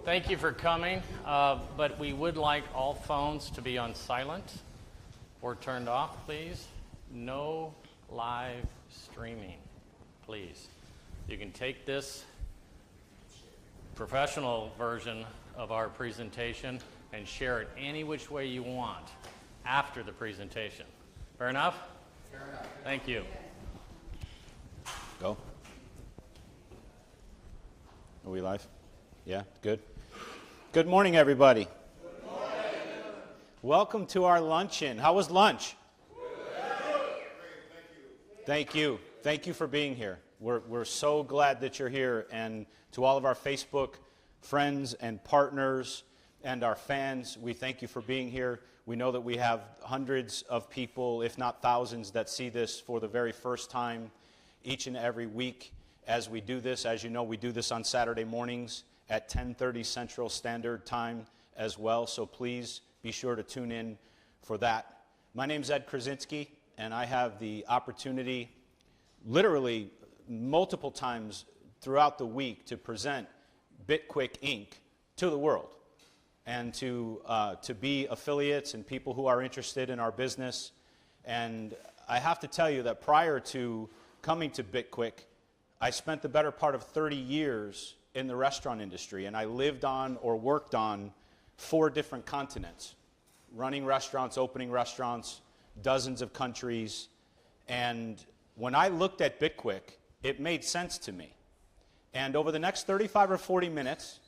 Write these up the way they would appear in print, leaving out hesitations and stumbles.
Thank you for coming, but we would like all phones to be on silent or turned off, please. No live streaming, please. You can take this professional version of our presentation and share it any which way you want after the presentation. Fair enough? Fair enough. Thank you. Go. Are we live? Yeah, good. Good morning, everybody. Good morning. Welcome to our luncheon. How was lunch? Thank you. Thank you for being here. We're so glad that you're here. And to all of our Facebook friends and partners and our fans, we thank you for being here. We know that we have hundreds of people, if not thousands, that see this for the very first time each and every week as we do this. As you know, we do this on Saturday mornings at 10:30 Central Standard Time as well, so please be sure to tune in for that. My name's Ed Krasinski, and I have the opportunity literally multiple times throughout the week to present Bitqyck Inc. to the world and to be affiliates and people who are interested in our business. And I have to tell you that prior to coming to Bitqyck, I spent the better part of 30 years in the restaurant industry, and I lived on or worked on 4 different continents, running restaurants, opening restaurants, dozens of countries. And when I looked at Bitqyck, it made sense to me. And over the next 35 or 40 minutes,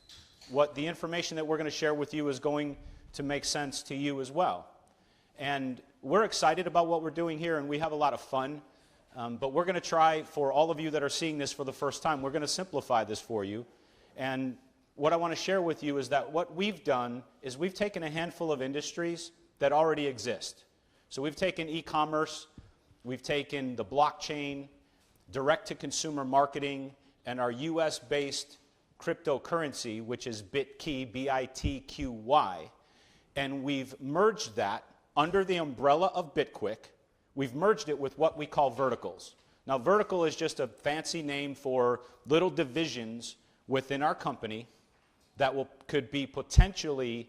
what the information that we're going to share with you is going to make sense to you as well. And we're excited about what we're doing here, and we have a lot of fun. But we're going to try, for all of you that are seeing this for the first time, we're going to simplify this for you. And what I want to share with you is that what we've done is we've taken a handful of industries that already exist. So we've taken e-commerce, we've taken the blockchain, direct-to-consumer marketing, and our US-based cryptocurrency, which is Bitqyck, B-I-T-Q-Y, and we've merged that under the umbrella of Bitqyck. We've merged it with what we call verticals. Now, vertical is just a fancy name for little divisions within our company that could be potentially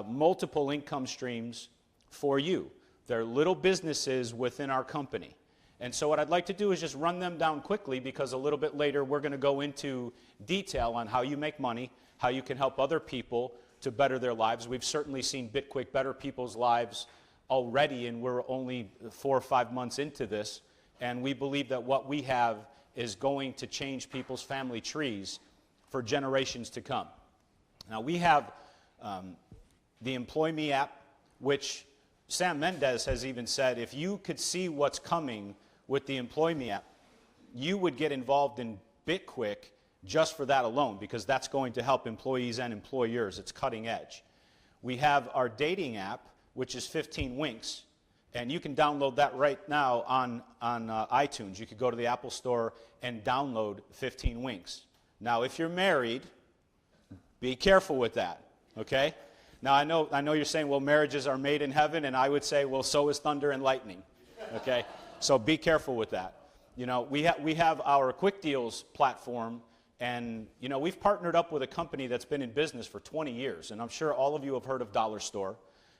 multiple income streams for you. They're little businesses within our company. And so what I'd like to do is just run them down quickly, because a little bit later we're going to go into detail on how you make money, how you can help other people to better their lives. We've certainly seen Bitqyck better people's lives already, and we're only 4 or 5 months into this, and we believe that what we have is going to change people's family trees for generations to come. Now, we have the Employ Me app, which Sam Mendes has even said, if you could see what's coming with the Employ Me app, you would get involved in Bitqyck just for that alone, because that's going to help employees and employers. It's cutting edge. We have our dating app, which is 15 Winks, and you can download that right now on iTunes. You could go to the Apple Store and download 15 Winks. Now, if you're married, be careful with that, okay? Now, I know you're saying, well, marriages are made in heaven, and I would say, well, so is thunder and lightning, okay? So be careful with that. You know, we have our Quick Deals platform, and, you know, we've partnered up with a company that's been in business for 20 years, and I'm sure all of you have heard of Dollar Store,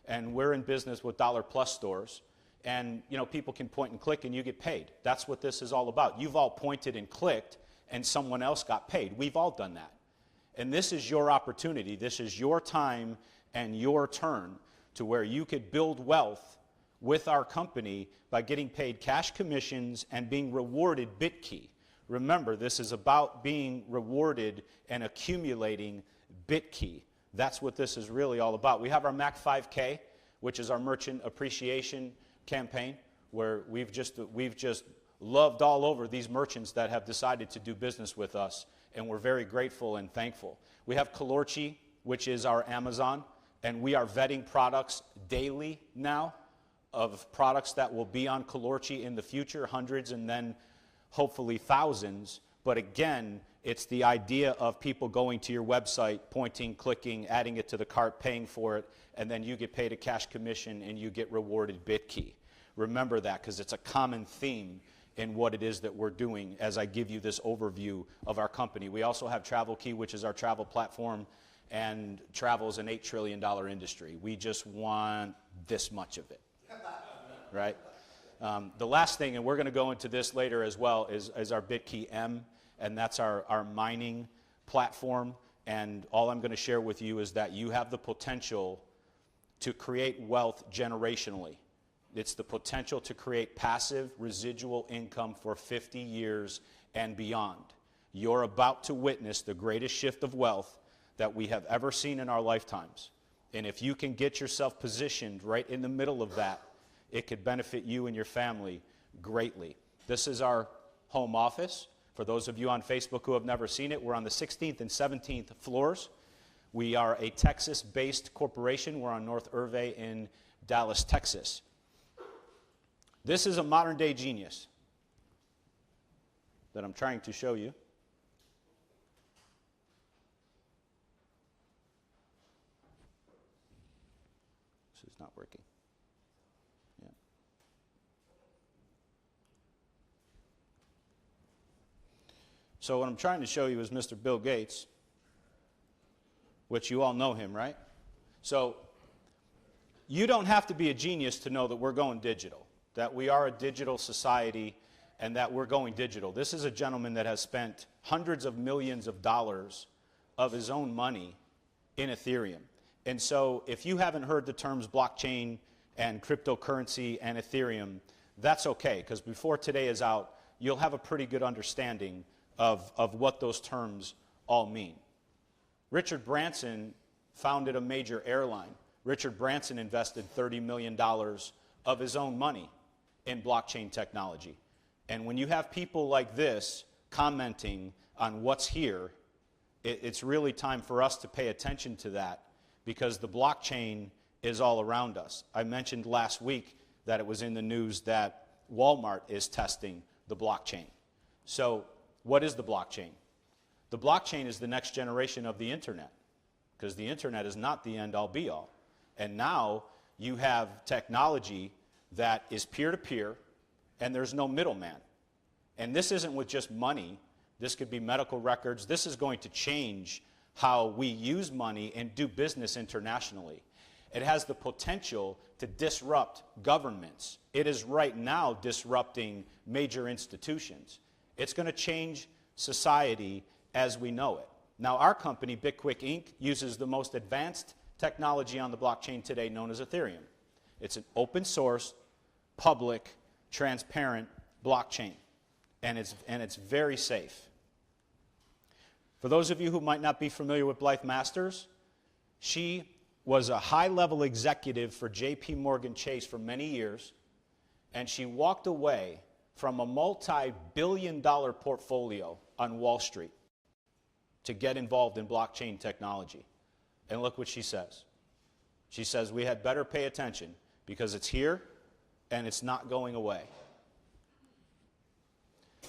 and we're in business with Dollar Plus stores, and, you know, people can point and click, and you get paid. That's what this is all about. You've all pointed and clicked, and someone else got paid. We've all done that. And this is your opportunity. This is your time and your turn to where you could build wealth with our company by getting paid cash commissions and being rewarded Bitqyck. Remember, this is about being rewarded and accumulating Bitqyck. That's what this is really all about. We have our Mac 5K, which is our merchant appreciation campaign, where we've just loved all over these merchants that have decided to do business with us, and we're very grateful and thankful. We have Kalorchi, which is our Amazon, and we are vetting products daily now of products that will be on Kalorchi in the future, hundreds and then hopefully thousands. But again, it's the idea of people going to your website, pointing, clicking, adding it to the cart, paying for it, and then you get paid a cash commission and you get rewarded Bitqyck. Remember that, because it's a common theme in what it is that we're doing as I give you this overview of our company. We also have Travel Key, which is our travel platform, and travel is an $8 trillion industry. We just want this much of it, right? The last thing, and we're going to go into this later as well, is our Bitqyck M, and that's our mining platform. And all I'm going to share with you is that you have the potential to create wealth generationally. It's the potential to create passive residual income for 50 years and beyond. You're about to witness the greatest shift of wealth that we have ever seen in our lifetimes. And if you can get yourself positioned right in the middle of that, it could benefit you and your family greatly. This is our home office. For those of you on Facebook who have never seen it, we're on the 16th and 17th floors. We are a Texas-based corporation. We're on North Irvay in Dallas, Texas. This is a modern-day genius that I'm trying to show you. This is not working. Yeah. So what I'm trying to show you is Mr. Bill Gates, which you all know him, right? So you don't have to be a genius to know that we're going digital, that we are a digital society, and that we're going digital. This is a gentleman that has spent hundreds of millions of dollars of his own money in Ethereum. And so if you haven't heard the terms blockchain and cryptocurrency and Ethereum, that's okay, because before today is out, you'll have a pretty good understanding of what those terms all mean. Richard Branson founded a major airline. Richard Branson invested $30 million of his own money in blockchain technology. And when you have people like this commenting on what's here, it's really time for us to pay attention to that, because the blockchain is all around us. I mentioned last week that it was in the news that Walmart is testing the blockchain. So what is the blockchain? The blockchain is the next generation of the internet, because the internet is not the end-all be-all. And now you have technology that is peer-to-peer, and there's no middleman. And this isn't with just money. This could be medical records. This is going to change how we use money and do business internationally. It has the potential to disrupt governments. It is right now disrupting major institutions. It's going to change society as we know it. Now, our company, Bitqyck Inc., uses the most advanced technology on the blockchain today, known as Ethereum. It's an open source, public, transparent blockchain, and it's very safe. For those of you who might not be familiar with Blythe Masters, she was a high-level executive for J.P. Morgan Chase for many years, and she walked away from a multi-billion-dollar portfolio on Wall Street to get involved in blockchain technology. And look what she says. She says, we had better pay attention because it's here and it's not going away.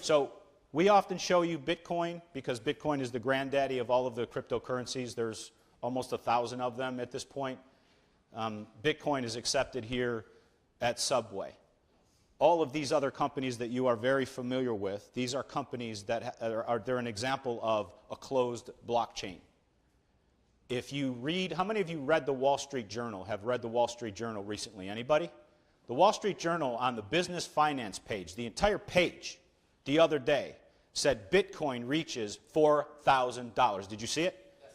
So we often show you Bitcoin because Bitcoin is the granddaddy of all of the cryptocurrencies. There's almost 1,000 of them at this point. Bitcoin is accepted here at Subway. All of these other companies that you are very familiar with, these are companies that they're an example of a closed blockchain. If you read, how many of you read the Wall Street Journal, have read the Wall Street Journal recently? Anybody? The Wall Street Journal on the business finance page, the entire page, the other day, said Bitcoin reaches $4,000. Did you see it? Yes.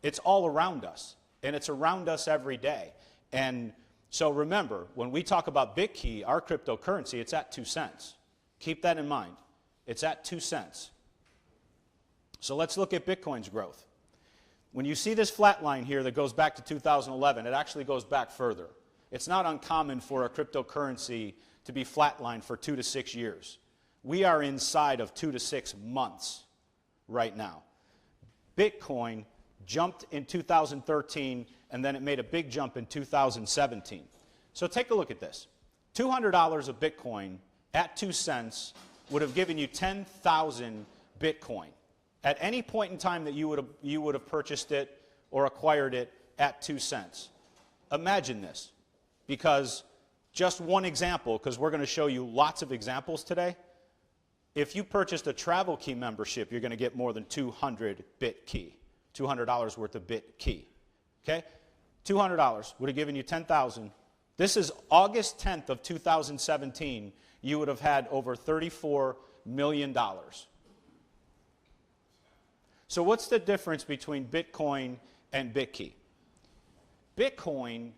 It's all around us, and it's around us every day. And so remember, when we talk about Bitqyck, our cryptocurrency, it's at 2 cents. Keep that in mind. It's at 2 cents. So let's look at Bitcoin's growth. When you see this flat line here that goes back to 2011, it actually goes back further. It's not uncommon for a cryptocurrency to be flatlined for 2 to 6 years. We are inside of 2 to 6 months right now. Bitcoin jumped in 2013, and then it made a big jump in 2017. So take a look at this. $200 of Bitcoin at 2 cents would have given you 10,000 Bitcoin. At any point in time that you would have purchased it or acquired it at 2 cents. Imagine this, because just one example, because we're going to show you lots of examples today. If you purchased a travel key membership, you're going to get more than 200 Bitqyck. $200 worth of Bitqyck. Okay? $200 would have given you 10,000. This is August 10th of 2017. You would have had over $34 million. So what's the difference between Bitcoin and Bitqyck? Bitcoin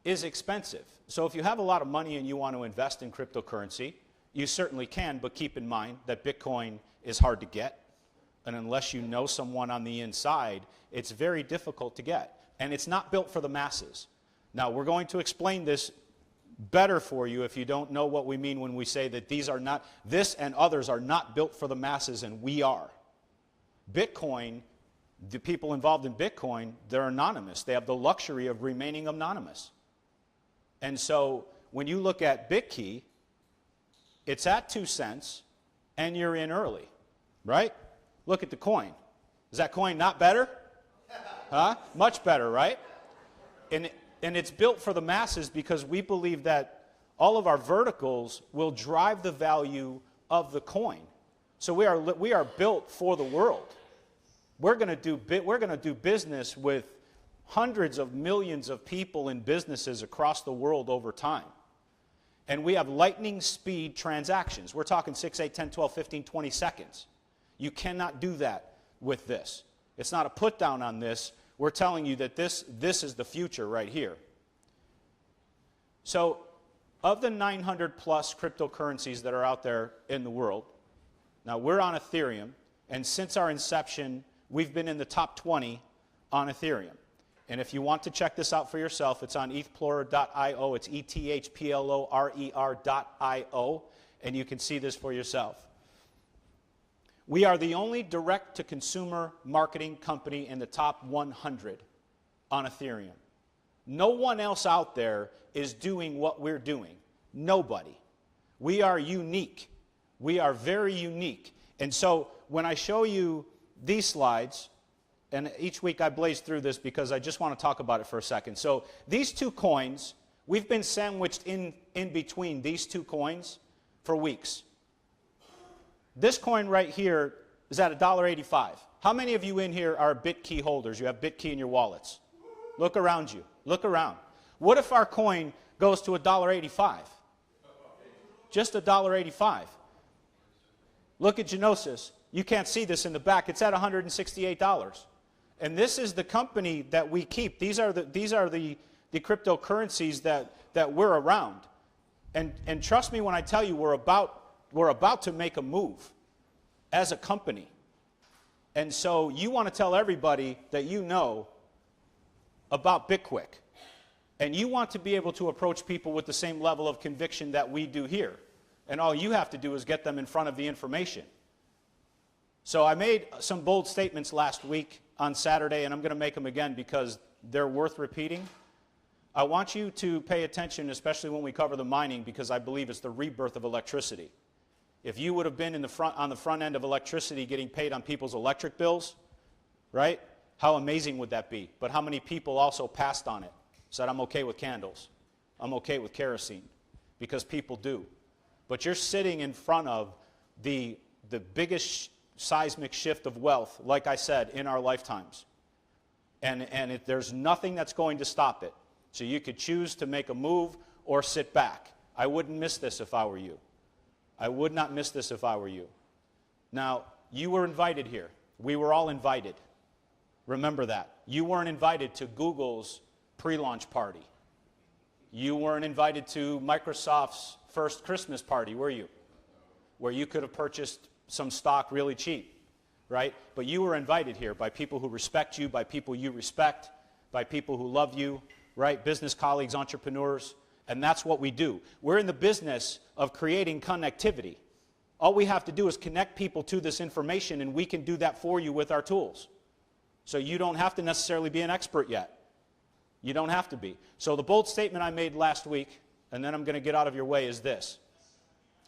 is expensive. So if you have a lot of money and you want to invest in cryptocurrency, you certainly can, but keep in mind that Bitcoin is hard to get. And unless you know someone on the inside, it's very difficult to get. And it's not built for the masses. Now, we're going to explain this better for you if you don't know what we mean when we say that this and others are not built for the masses, and we are. Bitcoin, the people involved in Bitcoin, they're anonymous. They have the luxury of remaining anonymous. And so when you look at Bitqyck, it's at 2 cents, and you're in early, right? Look at the coin. Is that coin not better? Huh? Much better, right? And it's built for the masses because we believe that all of our verticals will drive the value of the coin. So we are built for the world. We're going to do business with hundreds of millions of people and businesses across the world over time. And we have lightning speed transactions. We're talking 6, 8, 10, 12, 15, 20 seconds. You cannot do that with this. It's not a put down on this. We're telling you that this is the future right here. So of the 900 plus cryptocurrencies that are out there in the world, now we're on Ethereum, and since our inception, we've been in the top 20 on Ethereum. And if you want to check this out for yourself, it's on ethplorer.io. It's ethplorer.io, and you can see this for yourself. We are the only direct-to-consumer marketing company in the top 100 on Ethereum. No one else out there is doing what we're doing. Nobody. We are unique. We are very unique. And so when I show you these slides, and each week I blaze through this because I just want to talk about it for a second. So these two coins, we've been sandwiched in between these two coins for weeks. This coin right here is at $1.85. How many of you in here are Bitqyck holders? You have Bitqyck in your wallets. Look around you. Look around. What if our coin goes to $1.85? Just $1.85. Look at Genosis. You can't see this in the back. It's at $168. And this is the company that we keep. These are the cryptocurrencies that we're around. And trust me when I tell you we're about to make a move as a company. And so you want to tell everybody that you know about Bitqyck. And you want to be able to approach people with the same level of conviction that we do here. And all you have to do is get them in front of the information. So I made some bold statements last week on Saturday, and I'm going to make them again because they're worth repeating. I want you to pay attention, especially when we cover the mining, because I believe it's the rebirth of electricity. If you would have been on the front end of electricity getting paid on people's electric bills, right? How amazing would that be? But how many people also passed on it? Said, I'm okay with candles. I'm okay with kerosene. Because people do. But you're sitting in front of the biggest seismic shift of wealth, like I said, in our lifetimes. And there's nothing that's going to stop it. So you could choose to make a move or sit back. I wouldn't miss this if I were you. I would not miss this if I were you. Now, you were invited here. We were all invited. Remember that. You weren't invited to Google's pre-launch party. You weren't invited to Microsoft's first Christmas party, were you? Where you could have purchased some stock really cheap, right? But you were invited here by people who respect you, by people you respect, by people who love you, right? Business colleagues, entrepreneurs, and that's what we do. We're in the business of creating connectivity. All we have to do is connect people to this information, and we can do that for you with our tools. So you don't have to necessarily be an expert yet. You don't have to be. So the bold statement I made last week, and then I'm going to get out of your way, is this.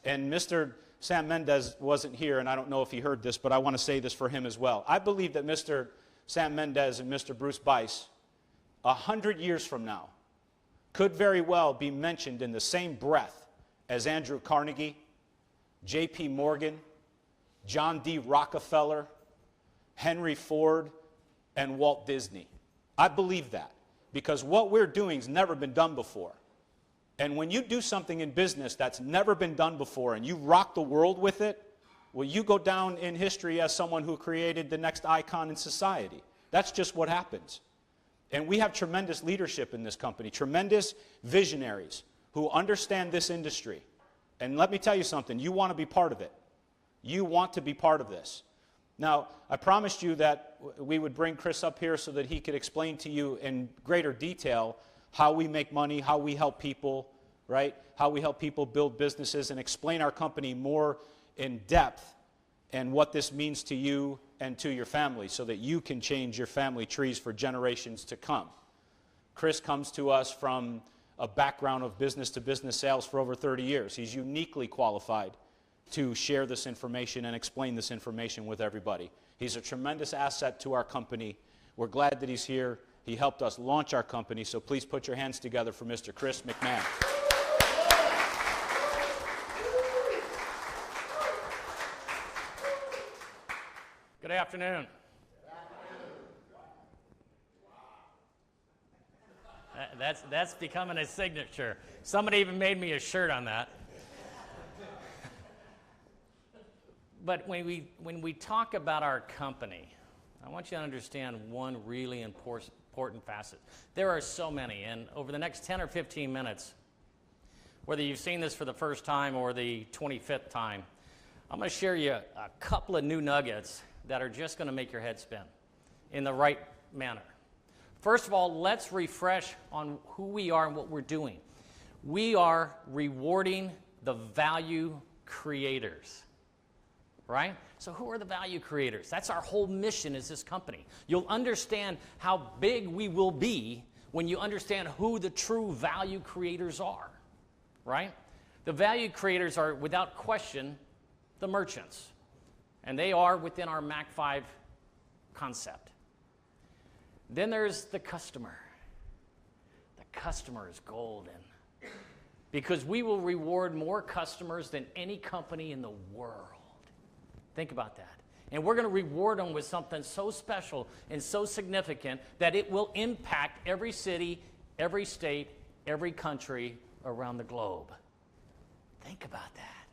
And Mr. Sam Mendez wasn't here, and I don't know if he heard this, but I want to say this for him as well. I believe that Mr. Sam Mendez and Mr. Bruce Bice, 100 years from now, could very well be mentioned in the same breath as Andrew Carnegie, J.P. Morgan, John D. Rockefeller, Henry Ford, and Walt Disney. I believe that because what we're doing has never been done before. And when you do something in business that's never been done before and you rock the world with it, well, you go down in history as someone who created the next icon in society. That's just what happens. And we have tremendous leadership in this company, tremendous visionaries who understand this industry. And let me tell you something, you want to be part of it. You want to be part of this. Now, I promised you that we would bring Chris up here so that he could explain to you in greater detail how we make money, how we help people, right? How we help people build businesses and explain our company more in depth and what this means to you and to your family so that you can change your family trees for generations to come. Chris comes to us from a background of business-to-business sales for over 30 years. He's uniquely qualified to share this information and explain this information with everybody. He's a tremendous asset to our company. We're glad that he's here. He helped us launch our company, so please put your hands together for Mr. Chris McMahon. Good afternoon. That's becoming a signature. Somebody even made me a shirt on that. But when we talk about our company, I want you to understand one really important facet. There are so many, and over the next 10 or 15 minutes, whether you've seen this for the first time or the 25th time, I'm going to share you a couple of new nuggets that are just going to make your head spin in the right manner. First of all, let's refresh on who we are and what we're doing. We are rewarding the value creators, right? So who are the value creators? That's our whole mission as this company. You'll understand how big we will be when you understand who the true value creators are, right? The value creators are, without question, the merchants. And they are within our Mac 5 concept. Then there's the customer. The customer is golden because we will reward more customers than any company in the world. Think about that. And we're going to reward them with something so special and so significant that it will impact every city, every state, every country around the globe. Think about that.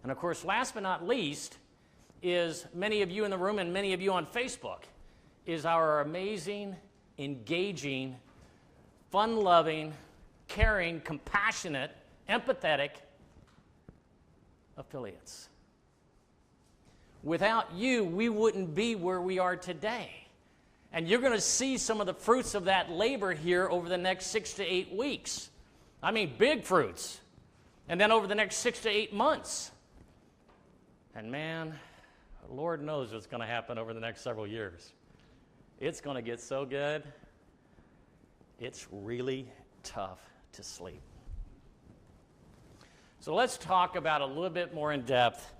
And of course, last but not least, is many of you in the room and many of you on Facebook, is our amazing, engaging, fun-loving, caring, compassionate, empathetic affiliates. Without you, we wouldn't be where we are today. And you're going to see some of the fruits of that labor here over the next 6 to 8 weeks. I mean, big fruits. And then over the next 6 to 8 months. And man, Lord knows what's going to happen over the next several years. It's going to get so good, it's really tough to sleep. So let's talk about a little bit more in depth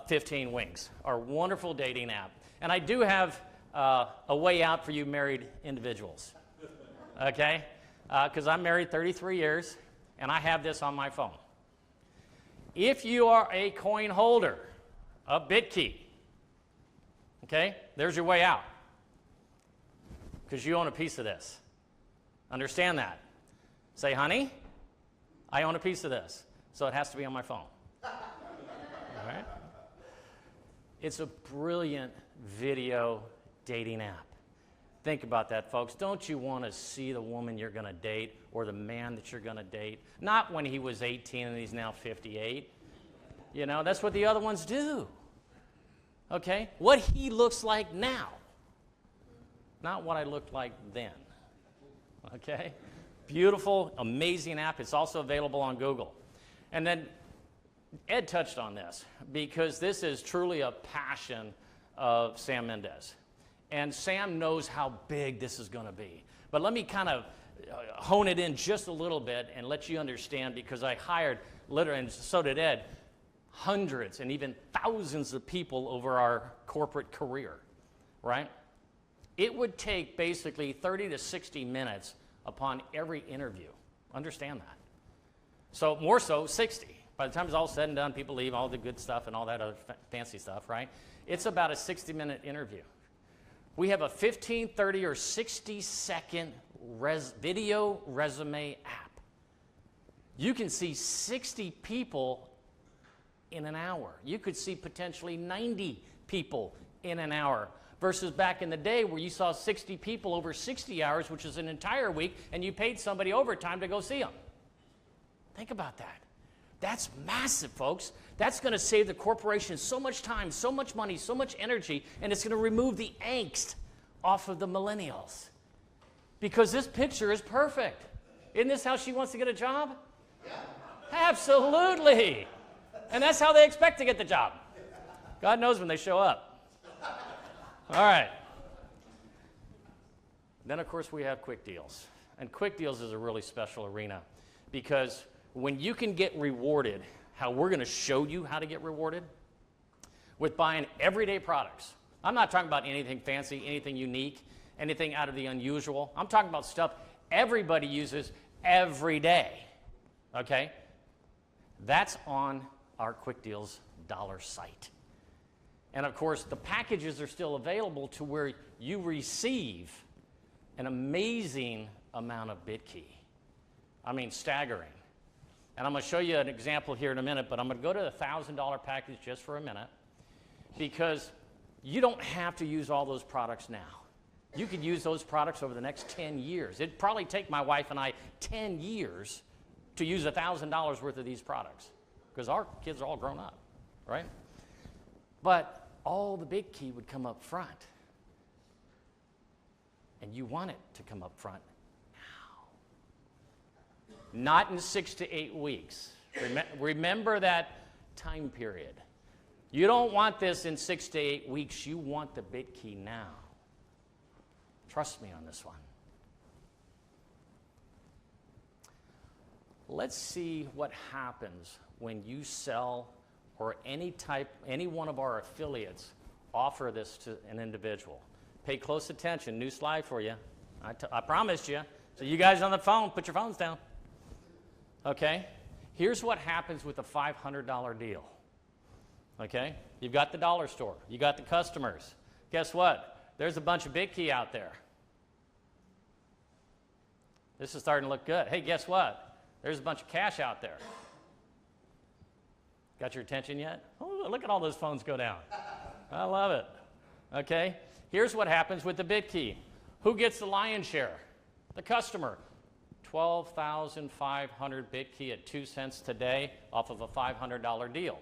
15 Wings, our wonderful dating app. And I do have a way out for you married individuals, okay? Because I'm married 33 years, and I have this on my phone. If you are a coin holder of Bitqyck, okay, there's your way out. Because you own a piece of this. Understand that. Say, honey, I own a piece of this. So it has to be on my phone. All right? It's a brilliant video dating app. Think about that, folks. Don't you want to see the woman you're going to date or the man that you're going to date? Not when he was 18 and he's now 58. You know, that's what the other ones do. Okay? What he looks like now. Not what I looked like then. Okay? Beautiful, amazing app. It's also available on Google. And then Ed touched on this because this is truly a passion of Sam Mendez. And Sam knows how big this is going to be. But let me kind of hone it in just a little bit and let you understand, because I hired, literally, and so did Ed, hundreds and even thousands of people over our corporate career, right? It would take basically 30 to 60 minutes upon every interview. Understand that. So more so, 60. By the time it's all said and done, people leave, all the good stuff and all that other fancy stuff, right? It's about a 60-minute interview. We have a 15, 30, or 60-second video resume app. You can see 60 people in an hour. You could see potentially 90 people in an hour versus back in the day where you saw 60 people over 60 hours, which is an entire week, and you paid somebody overtime to go see them. Think about that. That's massive, folks. That's going to save the corporation so much time, so much money, so much energy, and it's going to remove the angst off of the millennials. Because this picture is perfect. Isn't this how she wants to get a job? Yeah. Absolutely. And that's how they expect to get the job. God knows when they show up. All right. Then, of course, we have Quick Deals. And Quick Deals is a really special arena because when you can get rewarded, how we're going to show you how to get rewarded, with buying everyday products. I'm not talking about anything fancy, anything unique, anything out of the unusual. I'm talking about stuff everybody uses every day, okay? That's on our Quick Deals dollar site. And of course, the packages are still available to where you receive an amazing amount of Bitqyck. I mean, staggering. And I'm going to show you an example here in a minute, but I'm going to go to the $1,000 package just for a minute because you don't have to use all those products now. You could use those products over the next 10 years. It'd probably take my wife and I 10 years to use $1,000 worth of these products because our kids are all grown up, right? But all the Bitqyck would come up front. And you want it to come up front now. Not in 6 to 8 weeks. Remember that time period. You don't want this in 6 to 8 weeks. You want the Bitqyck now. Trust me on this one. Let's see what happens when you sell or any one of our affiliates offer this to an individual. Pay close attention. New slide for you. I promised you. So you guys on the phone, put your phones down. Okay? Here's what happens with a $500 deal. Okay? You've got the dollar store. You got the customers. Guess what? There's a bunch of Bitqyck out there. This is starting to look good. Hey, guess what? There's a bunch of cash out there. Got your attention yet? Oh, look at all those phones go down. I love it. Okay? Here's what happens with the Bitqyck. Who gets the lion's share? The customer. 12,500 Bitqyck at 2 cents today off of a $500 deal.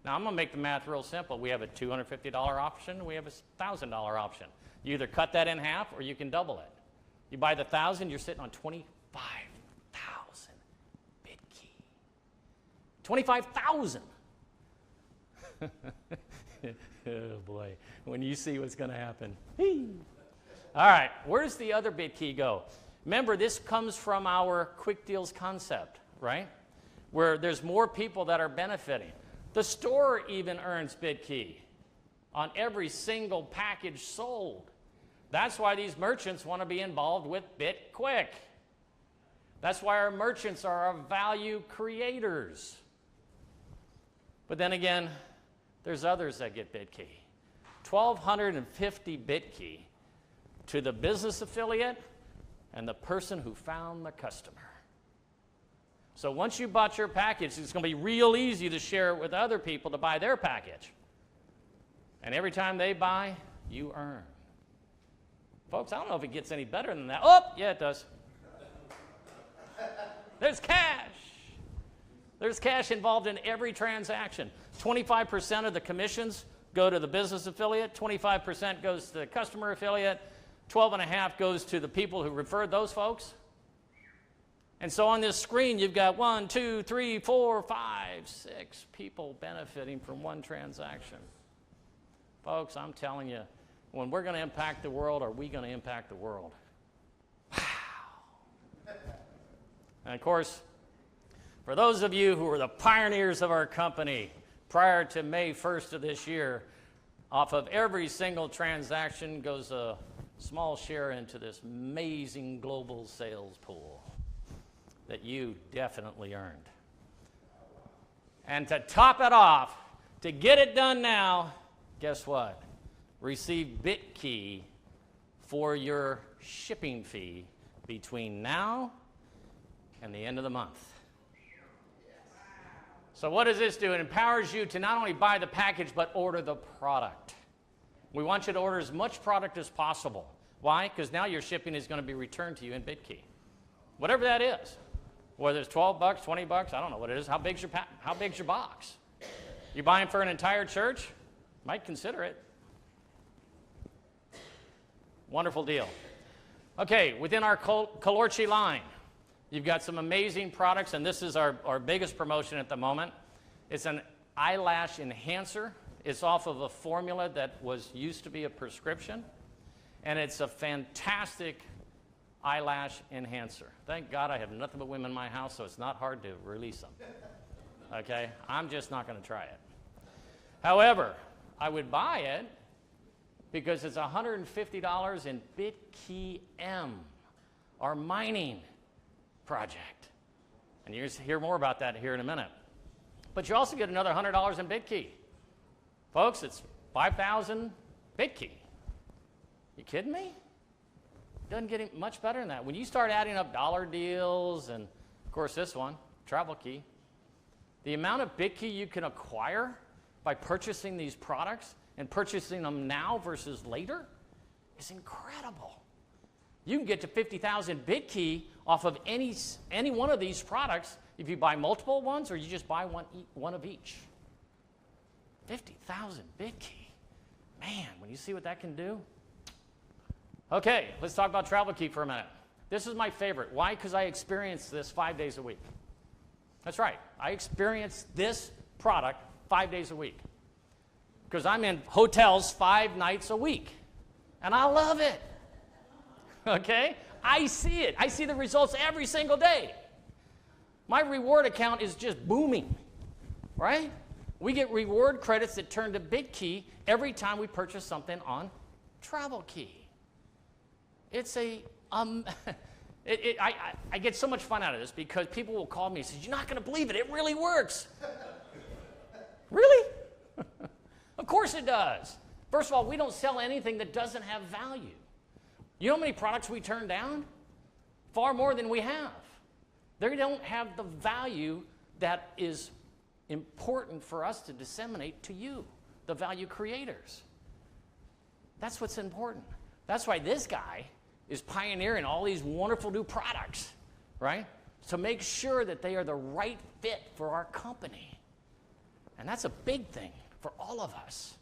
Now, I'm going to make the math real simple. We have a $250 option. We have a $1,000 option. You either cut that in half or you can double it. You buy the 1,000, you're sitting on 25,000 Bitqyck. 25,000. Oh, boy. When you see what's going to happen. All right. Where does the other Bitqyck go? Remember, this comes from our Quick Deals concept, right? Where there's more people that are benefiting. The store even earns Bitqyck on every single package sold. That's why these merchants want to be involved with Bitqyck. That's why our merchants are our value creators. But then again, there's others that get Bitqyck. 1,250 Bitqyck to the business affiliate and the person who found the customer. So once you bought your package, it's going to be real easy to share it with other people to buy their package. And every time they buy, you earn. Folks, I don't know if it gets any better than that. Oh, yeah, it does. There's cash. There's cash involved in every transaction. 25% of the commissions go to the business affiliate. 25% goes to the customer affiliate. 12.5% goes to the people who referred those folks. And so on this screen, you've got 1, 2, 3, 4, 5, 6 people benefiting from one transaction. Folks, I'm telling you, when we're going to impact the world, are we going to impact the world? Wow. And of course, for those of you who were the pioneers of our company prior to May 1st of this year, off of every single transaction goes a small share into this amazing global sales pool that you definitely earned. And to top it off, to get it done now, guess what? Receive Bitqyck for your shipping fee between now and the end of the month. So what does this do? It empowers you to not only buy the package, but order the product. We want you to order as much product as possible. Why? Because now your shipping is going to be returned to you in Bitqyck. Whatever that is. Whether it's 12 bucks, 20 bucks, I don't know what it is. How big's your box? You buying for an entire church? Might consider it. Wonderful deal. Okay, within our Kalorchi line, you've got some amazing products, and this is our biggest promotion at the moment. It's an eyelash enhancer. It's off of a formula that used to be a prescription, and it's a fantastic eyelash enhancer. Thank God I have nothing but women in my house, so it's not hard to release them. Okay? I'm just not going to try it. However, I would buy it because it's $150 in Bitqyck, our mining project. And you're going to hear more about that here in a minute. But you also get another $100 in Bitqyck. Folks, it's 5,000 Bitqyck. You kidding me? Doesn't get any much better than that. When you start adding up dollar deals and, of course, this one, Travel Key, the amount of Bitqyck you can acquire by purchasing these products and purchasing them now versus later is incredible. You can get to 50,000 Bitqyck off of any one of these products if you buy multiple ones or you just buy one of each. 50,000 Bitqyck. Man, when you see what that can do. Okay, let's talk about Travel Key for a minute. This is my favorite. Why? Because I experience this 5 days a week. That's right. I experience this product 5 days a week. Because I'm in hotels 5 nights a week. And I love it. Okay? I see it. I see the results every single day. My reward account is just booming. Right? We get reward credits that turn to Bitqyck every time we purchase something on Travel Key. It's a, I get so much fun out of this because people will call me and say, "You're not going to believe it. It really works." Really? Of course it does. First of all, we don't sell anything that doesn't have value. You know how many products we turn down? Far more than we have. They don't have the value that is important for us to disseminate to you, the value creators. That's what's important. That's why this guy is pioneering all these wonderful new products, right? To make sure that they are the right fit for our company. And that's a big thing for all of us.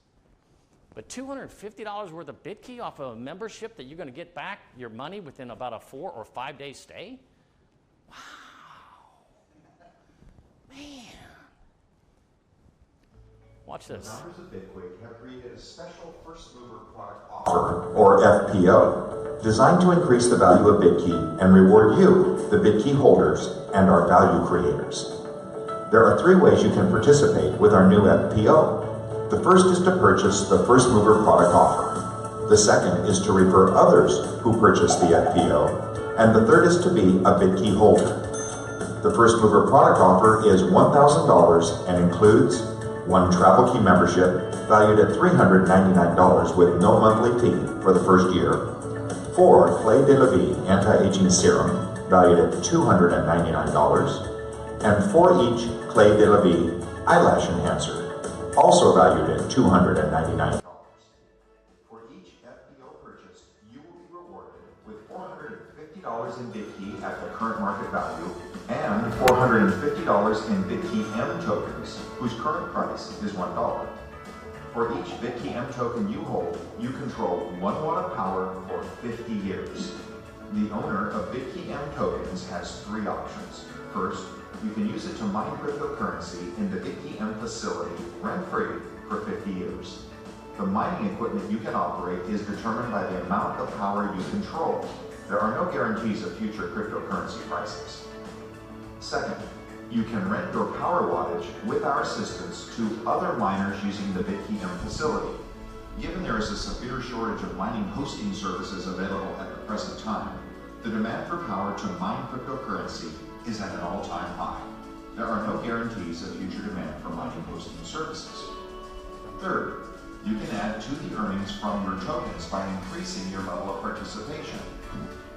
But $250 worth of Bitqyck off of a membership that you're going to get back your money within about a 4 or 5 day stay? Wow. Man. Watch this. The founders of Bitqyck have created a special first mover product offer, or FPO, designed to increase the value of Bitqyck and reward you, the Bitqyck holders, and our value creators. There are 3 ways you can participate with our new FPO. The first is to purchase the first mover product offer. The second is to refer others who purchase the FPO. And the third is to be a Bitqyck holder. The first mover product offer is $1,000 and includes 1 Travel Key membership valued at $399 with no monthly fee for the first year, 4 Clé de la Vie anti-aging serum valued at $299, and 4 each Clé de la Vie eyelash enhancer, also valued at $299. For each FPO purchase, you will be rewarded with $450 in Bitqyck at the current market value, and $450 in Bitqyck tokens, whose current price is $1. For each Bitqyck token you hold, you control 1 watt of power for 50 years. The owner of Bitqyck tokens has 3 options. First, you can use it to mine cryptocurrency in the Bitqyck facility rent-free for 50 years. The mining equipment you can operate is determined by the amount of power you control. There are no guarantees of future cryptocurrency prices. Second, you can rent your power wattage with our assistance to other miners using the Bitqyck facility. Given there is a severe shortage of mining hosting services available at the present time, the demand for power to mine cryptocurrency is at an all-time high. There are no guarantees of future demand for mining hosting services. Third, You can add to the earnings from your tokens by increasing your level of participation.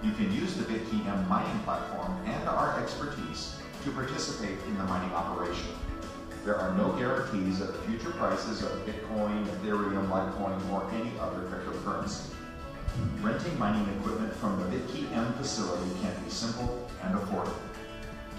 You can use the Bitqyck mining platform and our expertise to participate in the mining operation. There are no guarantees of future prices of Bitcoin, Ethereum, Litecoin, or any other cryptocurrency. Renting mining equipment from the Bitqyck facility can be simple and affordable.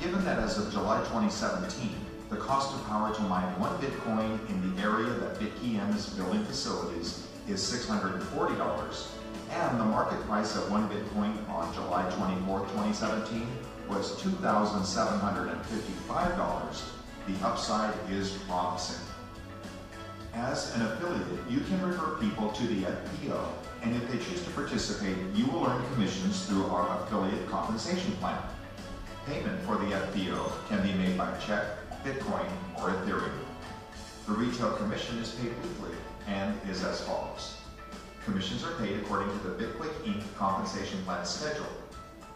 Given that as of July 2017, the cost of power to mine 1 Bitcoin in the area that Bitqyck is building facilities is $640, and the market price of 1 Bitcoin on July 24, 2017 was $2,755, the upside is promising. As an affiliate, you can refer people to the FPO, and if they choose to participate, you will earn commissions through our affiliate compensation plan. Payment for the FPO can be made by check, Bitcoin, or Ethereum. The retail commission is paid weekly and is as follows. Commissions are paid according to the Bitqyck Inc. compensation plan schedule.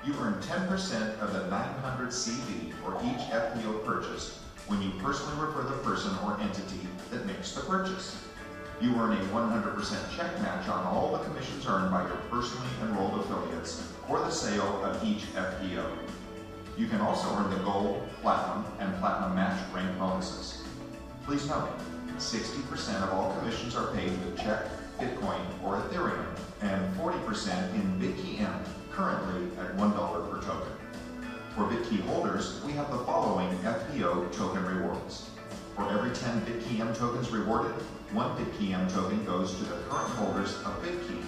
You earn 10% of the 900 CV for each FPO purchased when you personally refer the person or entity that makes the purchase. You earn a 100% check match on all the commissions earned by your personally enrolled affiliates for the sale of each FPO. You can also earn the gold, platinum, and platinum match rank bonuses. Please note, 60% of all commissions are paid with check, Bitcoin, or Ethereum, and 40% in Bitqyck, currently at $1 per token. For Bitqyck holders, we have the following FPO token rewards. For every 10 Bitqyck tokens rewarded, 1 Bitqyck token goes to the current holders of Bitqyck.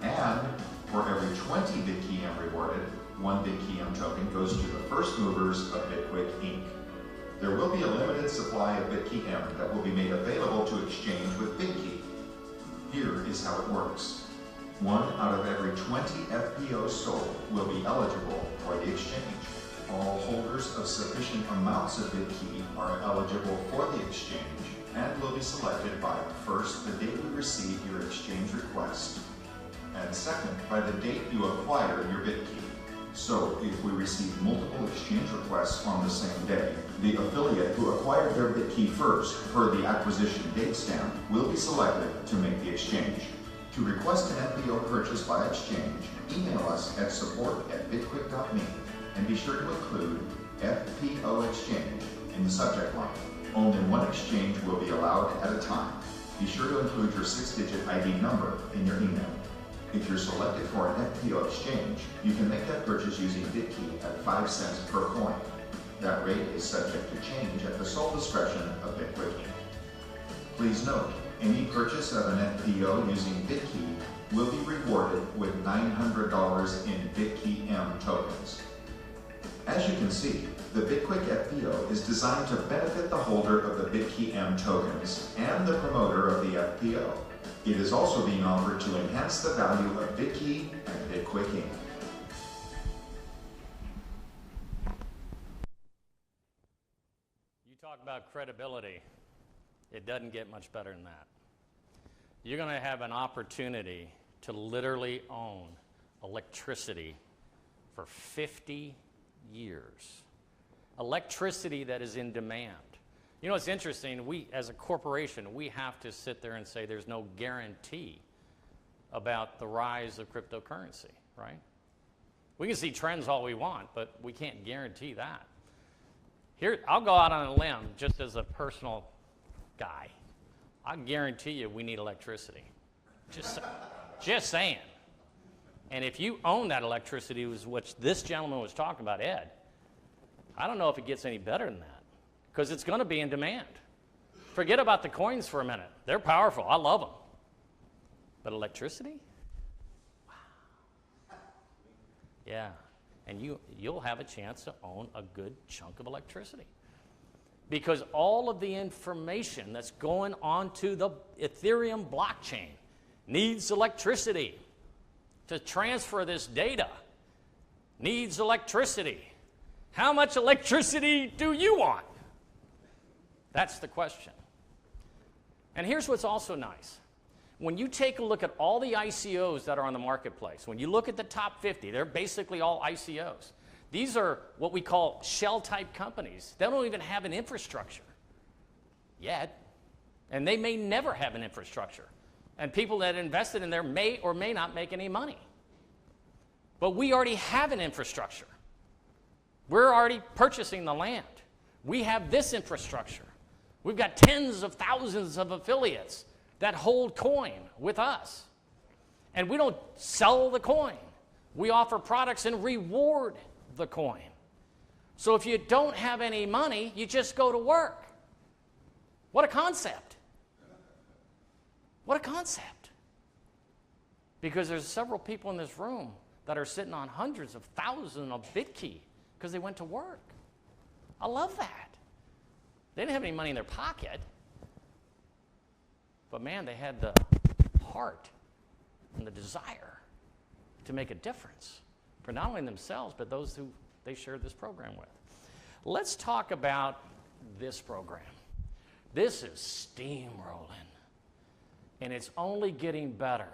And for every 20 Bitqyck rewarded, 1 Bitqyck token goes to the first movers of Bitqyck Inc. There will be a limited supply of Bitqyck that will be made available to exchange with Bitqyck. Here is how it works. 1 out of every 20 FPOs sold will be eligible for the exchange. All holders of sufficient amounts of Bitqyck are eligible for the exchange and will be selected by, first, the date you receive your exchange request, and second, by the date you acquire your Bitqyck. So, if we receive multiple exchange requests on the same day, the affiliate who acquired their Bitqyck first, per the acquisition date stamp, will be selected to make the exchange. To request an FPO purchase by exchange, email us at support@bitqyck.me and be sure to include FPO exchange in the subject line. Only one exchange will be allowed at a time. Be sure to include your 6-digit ID number in your email. If you're selected for an FPO exchange, you can make that purchase using Bitqyck at 5 cents per coin. That rate is subject to change at the sole discretion of Bitqyck Inc. Please note, any purchase of an FPO using Bitqyck will be rewarded with $900 in Bitqyck tokens. As you can see, the Bitqyck FPO is designed to benefit the holder of the Bitqyck tokens and the promoter of the FPO. It is also being offered to enhance the value of Bitqyck and Bitqyck Inc. You talk about credibility. It doesn't get much better than that. You're going to have an opportunity to literally own electricity for 50 years. Electricity that is in demand. You know, it's interesting, we, as a corporation, we have to sit there and say there's no guarantee about the rise of cryptocurrency, right? We can see trends all we want, but we can't guarantee that. Here, I'll go out on a limb just as a personal guy. I guarantee you we need electricity. Just saying. And if you own that electricity, which this gentleman was talking about, Ed, I don't know if it gets any better than that, because it's going to be in demand. Forget about the coins for a minute. They're powerful. I love them. But electricity? Wow. Yeah. And you'll have a chance to own a good chunk of electricity. Because all of the information that's going onto the Ethereum blockchain needs electricity. To transfer this data needs electricity. How much electricity do you want? That's the question. And here's what's also nice. When you take a look at all the ICOs that are on the marketplace, when you look at the top 50, they're basically all ICOs. These are what we call shell-type companies. They don't even have an infrastructure yet, and they may never have an infrastructure. And people that invested in there may or may not make any money. But we already have an infrastructure. We're already purchasing the land. We have this infrastructure. We've got tens of thousands of affiliates that hold coin with us. And we don't sell the coin. We offer products and reward the coin. So if you don't have any money, you just go to work. What a concept. What a concept. Because there's several people in this room that are sitting on hundreds of thousands of Bitqyck because they went to work. I love that. They didn't have any money in their pocket. But man, they had the heart and the desire to make a difference for not only themselves, but those who they shared this program with. Let's talk about this program. This is steamrolling, and it's only getting better.